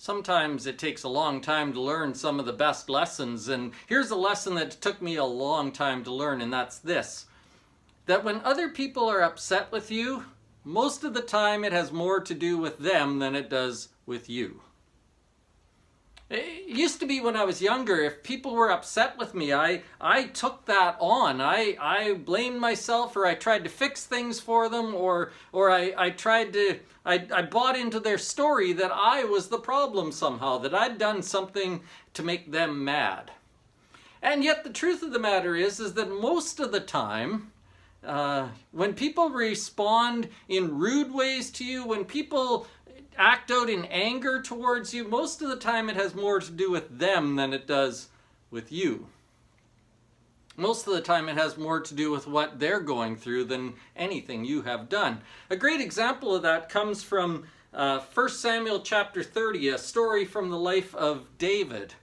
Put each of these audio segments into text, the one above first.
Sometimes it takes a long time to learn some of the best lessons, and here's a lesson that took me a long time to learn, and that's this: that when other people are upset with you, most of the time it has more to do with them than it does with you. It used to be when I was younger, if people were upset with me, I took that on. I blamed myself, or I tried to fix things for them, or I bought into their story that I was the problem somehow, that I'd done something to make them mad. And yet the truth of the matter is that most of the time, when people respond in rude ways to you, when people act out in anger towards you, most of the time it has more to do with them than it does with you. Most of the time it has more to do with what they're going through than anything you have done. A great example of that comes from 1 Samuel chapter 30, a story from the life of David.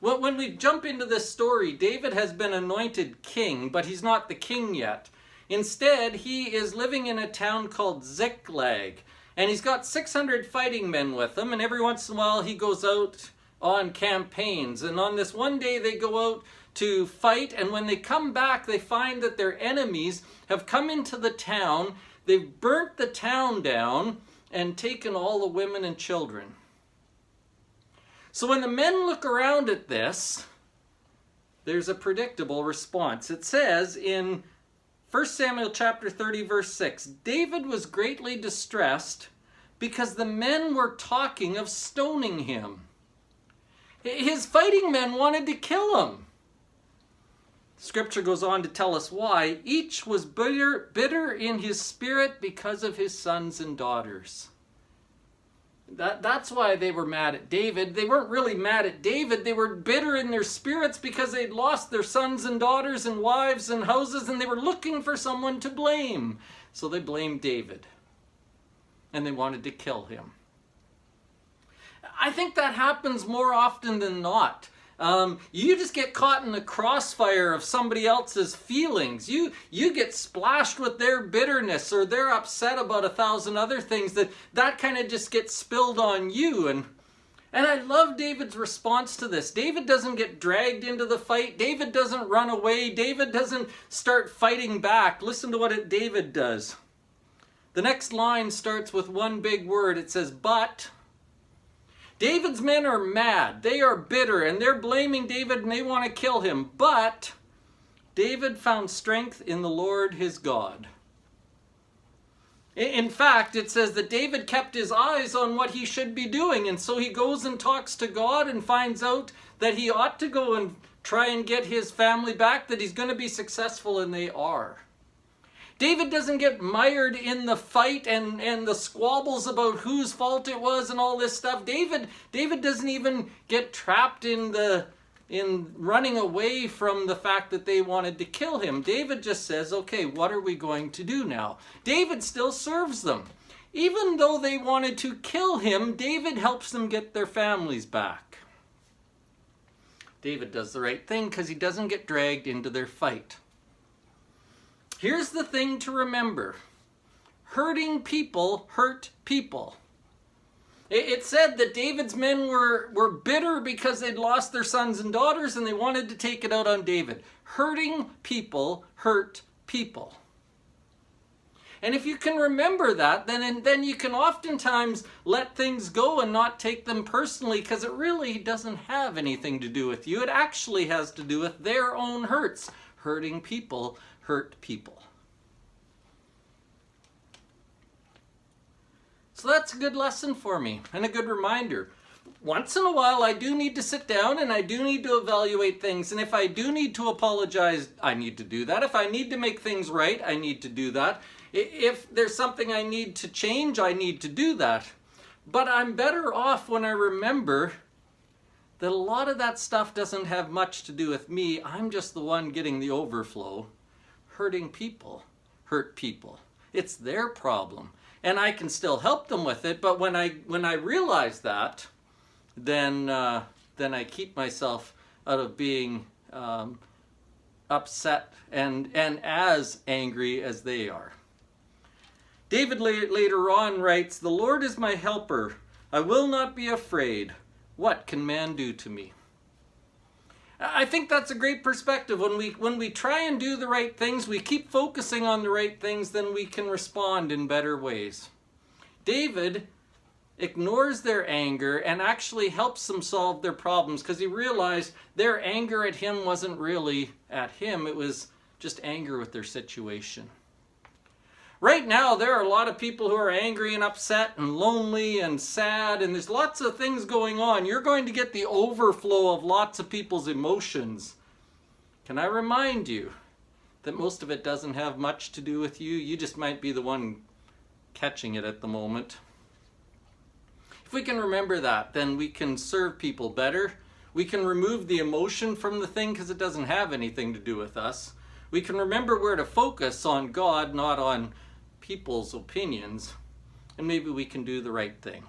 Well, when we jump into this story, David has been anointed king, but he's not the king yet. Instead, he is living in a town called Ziklag. And he's got 600 fighting men with him, and every once in a while he goes out on campaigns. And on this one day they go out to fight, and when they come back they find that their enemies have come into the town, they've burnt the town down, and taken all the women and children. So when the men look around at this, there's a predictable response. It says in 1 Samuel chapter 30 verse 6, David was greatly distressed because the men were talking of stoning him. His fighting men wanted to kill him. Scripture goes on to tell us why. Each was bitter in his spirit because of his sons and daughters. That's why they were mad at David. They weren't really mad at David. They were bitter in their spirits because they'd lost their sons and daughters and wives and houses, and they were looking for someone to blame. So they blamed David, and they wanted to kill him. I think that happens more often than not. You just get caught in the crossfire of somebody else's feelings. You get splashed with their bitterness, or they're upset about 1,000 other things, that kind of just gets spilled on you. And I love David's response to this. David doesn't get dragged into the fight. David doesn't run away. David doesn't start fighting back. Listen to what David does. The next line starts with one big word. It says, but. David's men are mad, they are bitter, and they're blaming David and they want to kill him. But David found strength in the Lord his God. In fact, it says that David kept his eyes on what he should be doing, and so he goes and talks to God and finds out that he ought to go and try and get his family back, that he's going to be successful, and they are. David doesn't get mired in the fight and the squabbles about whose fault it was and all this stuff. David doesn't even get trapped in running away from the fact that they wanted to kill him. David just says, okay, what are we going to do now? David still serves them. Even though they wanted to kill him, David helps them get their families back. David does the right thing because he doesn't get dragged into their fight. Here's the thing to remember. Hurting people hurt people. It said that David's men were bitter because they'd lost their sons and daughters, and they wanted to take it out on David. Hurting people hurt people. And if you can remember that, then you can oftentimes let things go and not take them personally, because it really doesn't have anything to do with you. It actually has to do with their own hurts. Hurting people hurt people. So that's a good lesson for me and a good reminder. Once in a while I do need to sit down and I do need to evaluate things, and if I do need to apologize, I need to do that. If I need to make things right, I need to do that. If there's something I need to change, I need to do that. But I'm better off when I remember that a lot of that stuff doesn't have much to do with me. I'm just the one getting the overflow. Hurting people hurt people. It's their problem. And I can still help them with it, but when I realize that, then I keep myself out of being upset and as angry as they are. David later on writes, "The Lord is my helper. I will not be afraid. What can man do to me? I think that's a great perspective. When we try and do the right things, we keep focusing on the right things, then we can respond in better ways. David ignores their anger and actually helps them solve their problems because he realized their anger at him wasn't really at him. It was just anger with their situation. Right now, there are a lot of people who are angry and upset and lonely and sad, and there's lots of things going on. You're going to get the overflow of lots of people's emotions. Can I remind you that most of it doesn't have much to do with you? You just might be the one catching it at the moment. If we can remember that, then we can serve people better. We can remove the emotion from the thing because it doesn't have anything to do with us. We can remember where to focus on God, not on people's opinions, and maybe we can do the right thing.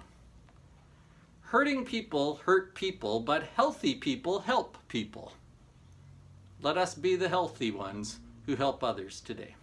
Hurting people hurt people, but healthy people help people. Let us be the healthy ones who help others today.